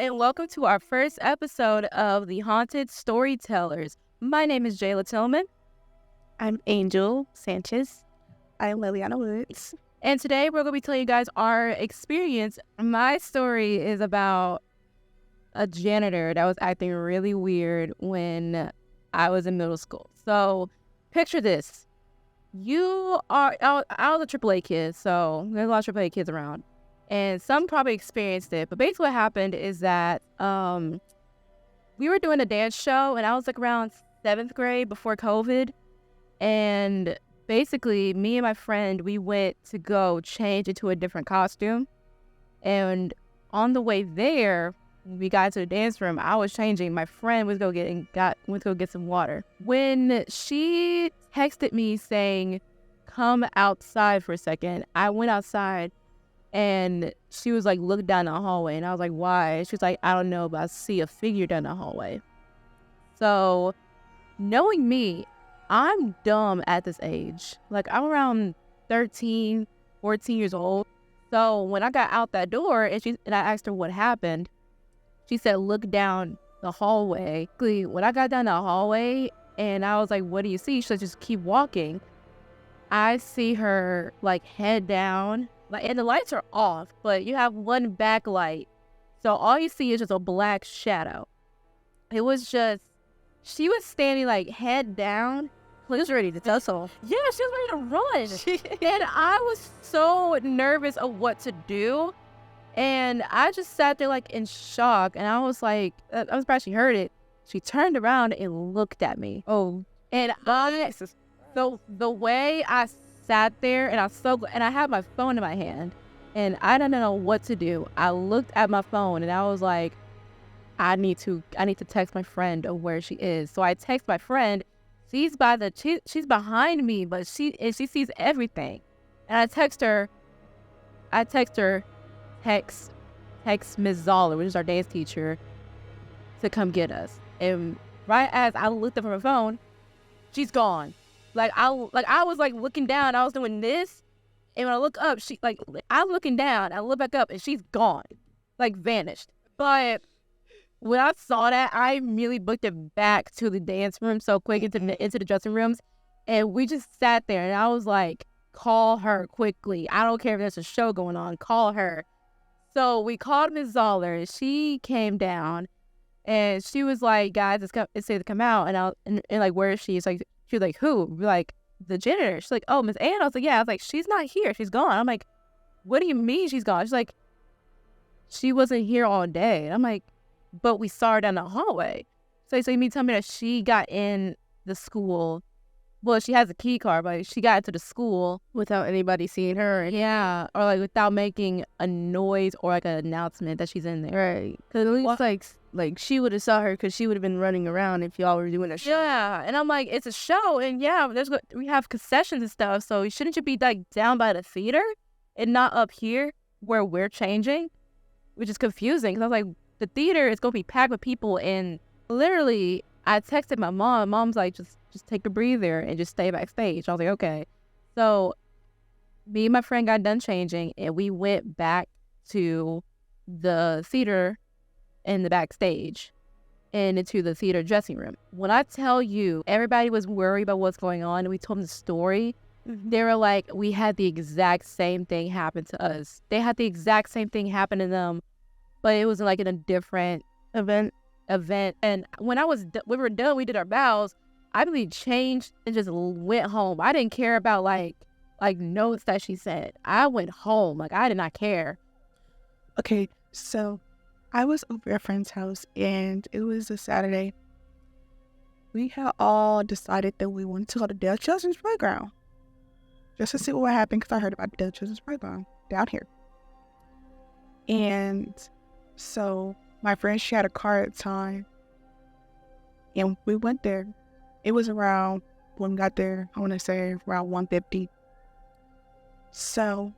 and welcome to our first episode of The Haunted Storytellers. My name is Jayla Tillman. I'm Angel Sanchez. I'm Liliana Woods. And today we're going to be telling you guys our experience. My story is about a janitor that was acting really weird when I was in middle school. So picture this. I was a AAA kid, so there's a lot of AAA kids around. And some probably experienced it. But basically what happened is that we were doing a dance show, and I was like around 7th grade before COVID. And basically, me and my friend, we went to go change into a different costume. And on the way there, we got to the dance room. I was changing. My friend went to go get some water. When she texted me saying, "Come outside for a second," I went outside, and she was like, "Look down the hallway." And I was like, "Why?" She was like, "I don't know, but I see a figure down the hallway." So, knowing me, I'm dumb at this age. Like, I'm around 13, 14 years old. So when I got out that door and I asked her what happened, she said, "Look down the hallway." When I got down the hallway and I was like, "What do you see?" She said, "Just keep walking." I see her like head down, and the lights are off, but you have one backlight. So all you see is just a black shadow. It was just, she was standing like head down. She was ready to tussle. Yeah, she was ready to run. And I was so nervous of what to do. And I just sat there like in shock. And I was like, I was surprised she heard it. She turned around and looked at me. Oh, and the way I sat there and I had my phone in my hand and I didn't know what to do. I looked at my phone and I was like, I need to text my friend of where she is. So I text my friend. She's behind me, but she sees everything. And I text her, text Ms. Zoller, which is our dance teacher, to come get us. And right as I looked up at my phone, she's gone. I was like looking down, I was doing this, and when I look up, I'm looking down, I look back up, and she's gone, like vanished. But when I saw that, I immediately booked it back to the dance room so quick into the dressing rooms, and we just sat there, and I was like, "Call her quickly. I don't care if there's a show going on. Call her." So we called Ms. Zoller, and she came down, and she was like, "Guys, it's safe to come out." And like, "Where is she?" She was like, "Who?" We're like, "The janitor." She's like, "Oh, Miss Ann." I was like, "Yeah." I was like, "She's not here. She's gone." I'm like, "What do you mean she's gone?" She's like, "She wasn't here all day." And I'm like, "But we saw her down the hallway." So you mean tell me that she got in the school? Well, she has a key card, but she got into the school Without anybody seeing her. yeah, or like without making a noise or like an announcement that she's in there. Right. Because at least like she would have saw her because she would have been running around if y'all were doing a show. Yeah, and I'm like, it's a show, and yeah, we have concessions and stuff, so shouldn't you be like down by the theater and not up here where we're changing? Which is confusing because I was like, the theater is gonna be packed with people, and literally, I texted my mom. Mom's like, just take a breather and just stay backstage. I was like, okay. So me and my friend got done changing, and we went back to the theater in the backstage and into the theater dressing room. When I tell you, everybody was worried about what's going on, and we told them the story. They were like, we had the exact same thing happen to us. They had the exact same thing happen to them, but it was like in a different event. And when we were done, we did our bows. I really changed and just went home. I didn't care about like notes that she said. I went home. Like, I did not care. Okay, so I was over at a friend's house, and it was a Saturday. We had all decided that we wanted to go to Dale Children's Playground just to see what happened, because I heard about Dale Children's Playground down here. And so my friend, she had a car at the time, and we went there. It was around, when we got there, I want to say around 1:50. So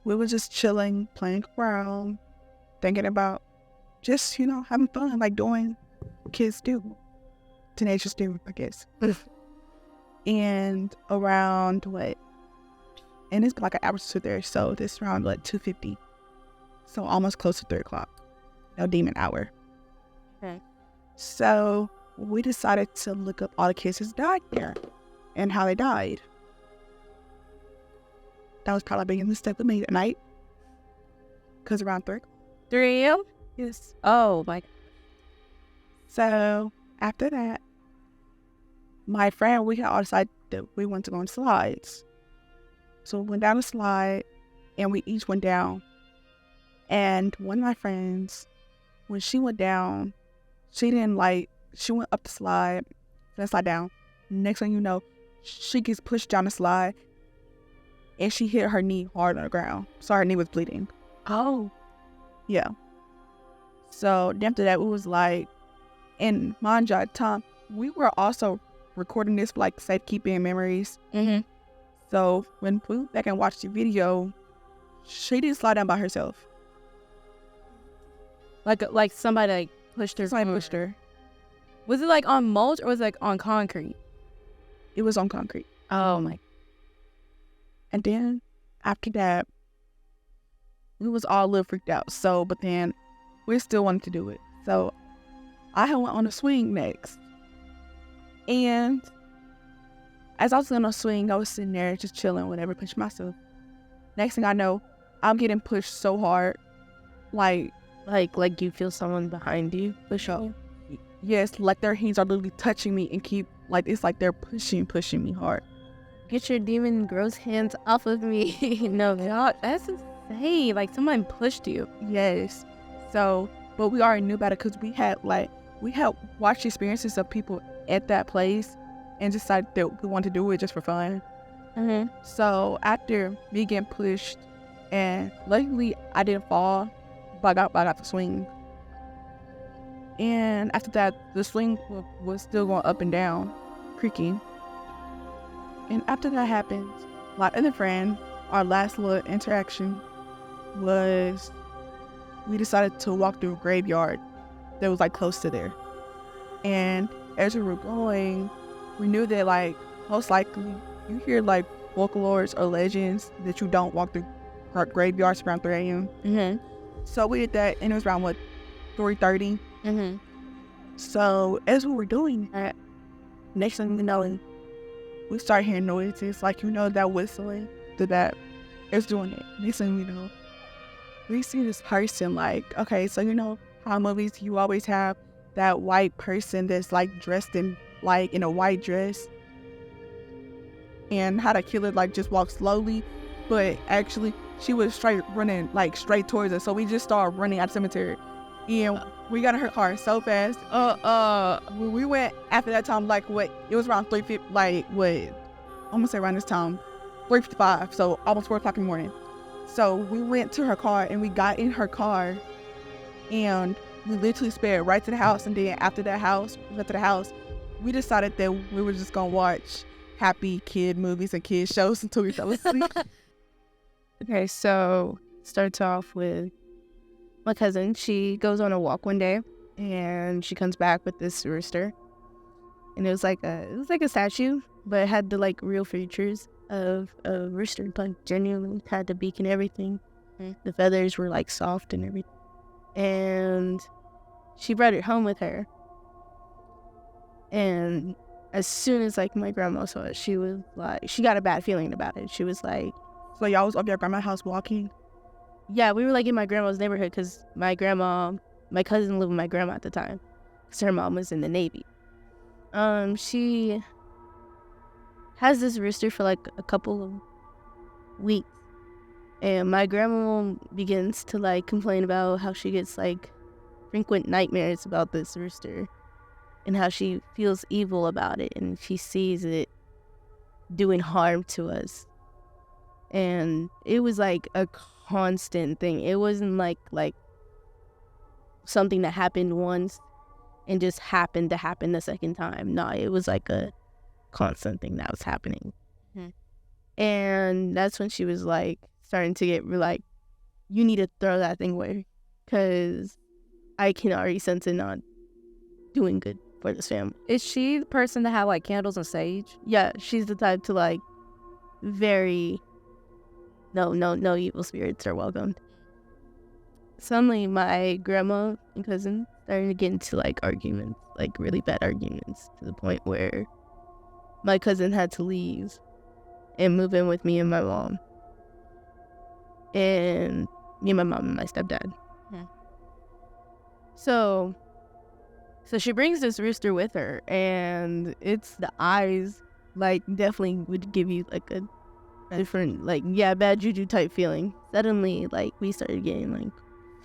we were just chilling, playing around, thinking about just, having fun, like doing what kids do. Teenagers do, I guess. And around and it's like an hour to there, so this around 2:50. So almost close to 3 o'clock. no demon hour. Okay. So we decided to look up all the kids that died there and how they died. That was probably a big mistake we made at night. Because around 3. 3 a.m.? Yes. Oh, my. So after that, my friend, we had all decided that we wanted to go on slides. So we went down the slide and we each went down. And one of my friends, when she went down, she went up the slide, then slide down. Next thing you know, she gets pushed down the slide and she hit her knee hard on the ground. So her knee was bleeding. Oh. Yeah. So after that, it was like, and mind you, at the time, we were also recording this for like safekeeping memories. Mm-hmm. So when we went back and watched the video, she didn't slide down by herself. Like somebody like pushed her. Somebody pushed her. Was it like on mulch or was it like on concrete? It was on concrete. Oh my. And then after that, we was all a little freaked out. So, but then we still wanted to do it. So I had went on a swing next. And as I was on a swing, I was sitting there just chilling, whatever, pushing myself. Next thing I know, I'm getting pushed so hard. Like you feel someone behind you pushing you? Yes, like their hands are literally touching me and it's like they're pushing me hard. Get your demon gross hands off of me. No, God, that's insane. Like someone pushed you. Yes. So, but we already knew about it because we had watched experiences of people at that place and decided that we wanted to do it just for fun. Mm-hmm. So after me getting pushed, and luckily I didn't fall, but I got the swing. And after that, the swing was still going up and down, creaking. And after that happened, my other friend, our last little interaction was we decided to walk through a graveyard that was like close to there. And as we were going, we knew that like most likely you hear like folklores or legends that you don't walk through graveyards around 3 a.m. Mm-hmm. So we did that, and it was around 3:30. Mm-hmm. So as we were doing that, next thing you know, we start hearing noises, like that whistling, that it's doing it. Next thing we know, we see this person, like, okay, so how movies you always have that white person that's like dressed in a white dress, and how the killer like just walks slowly, but actually she was running straight towards us. So we just started running out of the cemetery, and we got in her car so fast. We went after that time it was around 3:50, I'm gonna say around this time, 3:55, so almost 4 o'clock in the morning. So we went to her car and we got in her car, and we literally sped right to the house. And then after that house, we went to the house. We decided that we were just gonna watch happy kid movies and kid shows until we fell asleep. Okay, so starts off with my cousin. She goes on a walk one day, and she comes back with this rooster, and it was like a statue, but it had the like real features of a rooster, like genuinely had the beak and everything. The feathers were like soft and everything, and she brought it home with her. And as soon as my grandma saw it, she was like, she got a bad feeling about it. She was like, so y'all was up your grandma's house walking? yeah, we were like in my grandma's neighborhood because my cousin lived with my grandma at the time because her mom was in the Navy. She has this rooster for like a couple of weeks, and my grandma begins to complain about how she gets frequent nightmares about this rooster and how she feels evil about it, and she sees it doing harm to us. And it was a constant thing. It wasn't like something that happened once and just happened to happen the second time. No, it was a constant thing that was happening. And that's when she was starting to get you need to throw that thing away because I can already sense it not doing good for this family. Is she the person that had candles and sage? Yeah, she's the type to very no evil spirits are welcomed. suddenly my grandma and cousin started to get into like arguments, like really bad arguments, to the point where my cousin had to leave and move in with me and my mom. And me and my mom and my stepdad. So she brings this rooster with her, and it's the eyes, like, definitely would give you like a different, like, bad juju type feeling. Suddenly, like, we started getting like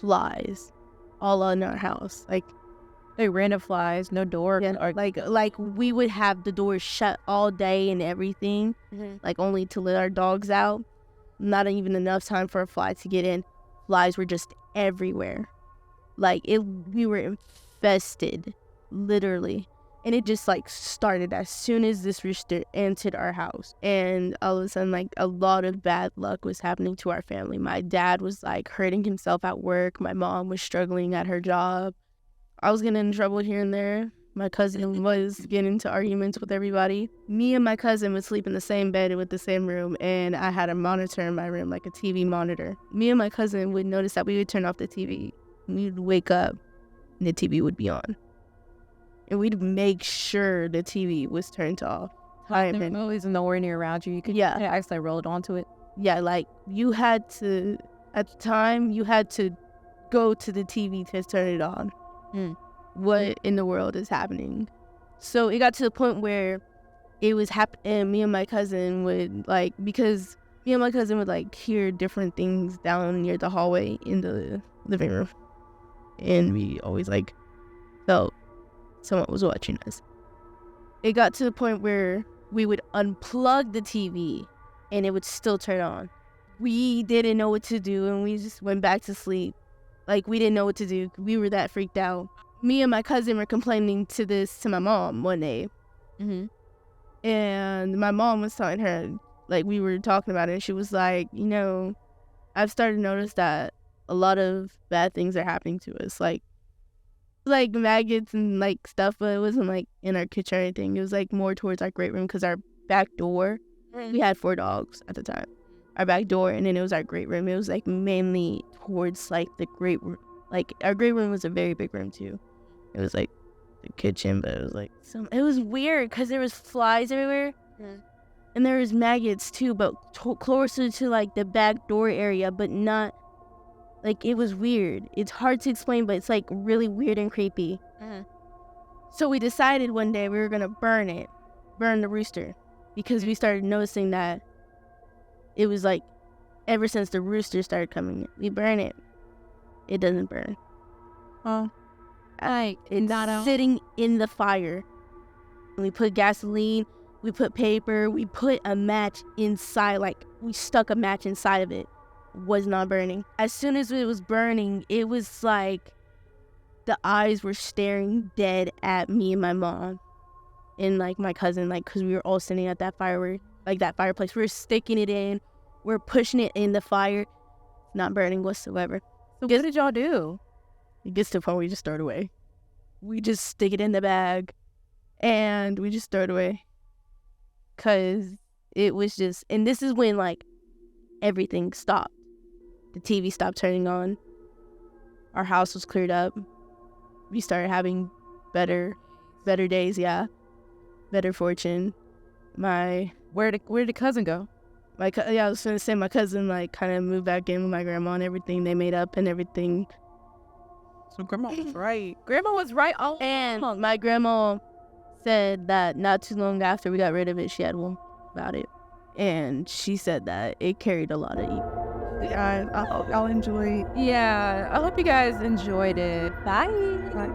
flies all in our house, like random flies, no door. or like we would have the doors shut all day and everything, like only to let our dogs out. Not even enough time for a fly to get in. Flies were just everywhere. Like, we were infested, literally. And it just, like, started as soon as this rooster entered our house. And all of a sudden, like, a lot of bad luck was happening to our family. My dad was, like, hurting himself at work. My mom was struggling at her job. I was getting in trouble here and there. My cousin was getting into arguments with everybody. Me and my cousin would sleep in the same bed with the same room, and I had a monitor in my room, like a TV monitor. Me and my cousin would notice that we would turn off the TV. We'd wake up, and the TV would be on. And we'd make sure the TV was turned off. The remote is nowhere near around you. You could actually roll it onto it. Yeah, like, you had to, at the time, you had to go to the TV to turn it on. What in the world is happening? So it got to the point where it was and me and my cousin would, like, because me and my cousin would, like, hear different things down near the hallway in the living room, and we always, like, felt someone was watching us. It got to the point where we would unplug the TV and it would still turn on. We didn't know what to do, and we just went back to sleep. Like, we didn't know what to do. We were that freaked out. Me and my cousin were complaining to my mom one day. And my mom was telling her, like, we were talking about it, and she was like, I've started to notice that a lot of bad things are happening to us. Like maggots and, like, stuff, but it wasn't, like, in our kitchen or anything. It was, like, more towards our great room, because our back door, we had 4 dogs at the time. Our back door, and then it was our great room. It was, like, mainly towards, like, the great room. Like, our great room was a very big room, too. It was, like, the kitchen, but it was, like, it was weird, because there was flies everywhere. And there was maggots, too, but closer to, like, the back door area, but not, like, it was weird. It's hard to explain, but it's, like, really weird and creepy. So we decided one day we were going to burn the rooster, because we started noticing that it was, like, ever since the rooster started coming in, we burn it. It doesn't burn. Oh. It's sitting in the fire. We put gasoline, we put paper, we put a match inside, like, we stuck a match inside of it. Was not burning. As soon as it was burning, it was like the eyes were staring dead at me and my mom and, like, my cousin, like, because we were all sitting at that fireplace. We were sticking it in, we're pushing it in the fire, not burning whatsoever. So what did y'all do? It gets to the point where we just throw it away. We just stick it in the bag, and we just throw it away. Because it was just, and this is when, like, everything stopped. The TV stopped turning on. Our house was cleared up. We started having better days, better fortune. Where did cousin go? I was gonna say my cousin, like, kind of moved back in with my grandma and everything. They made up and everything. So grandma was right. Grandma was right all And along. my grandma said that not too long after we got rid of it, she had one about it. And she said that it carried a lot of evil. Yeah, I hope y'all enjoyed. Yeah, I hope you guys enjoyed it. Bye. Like,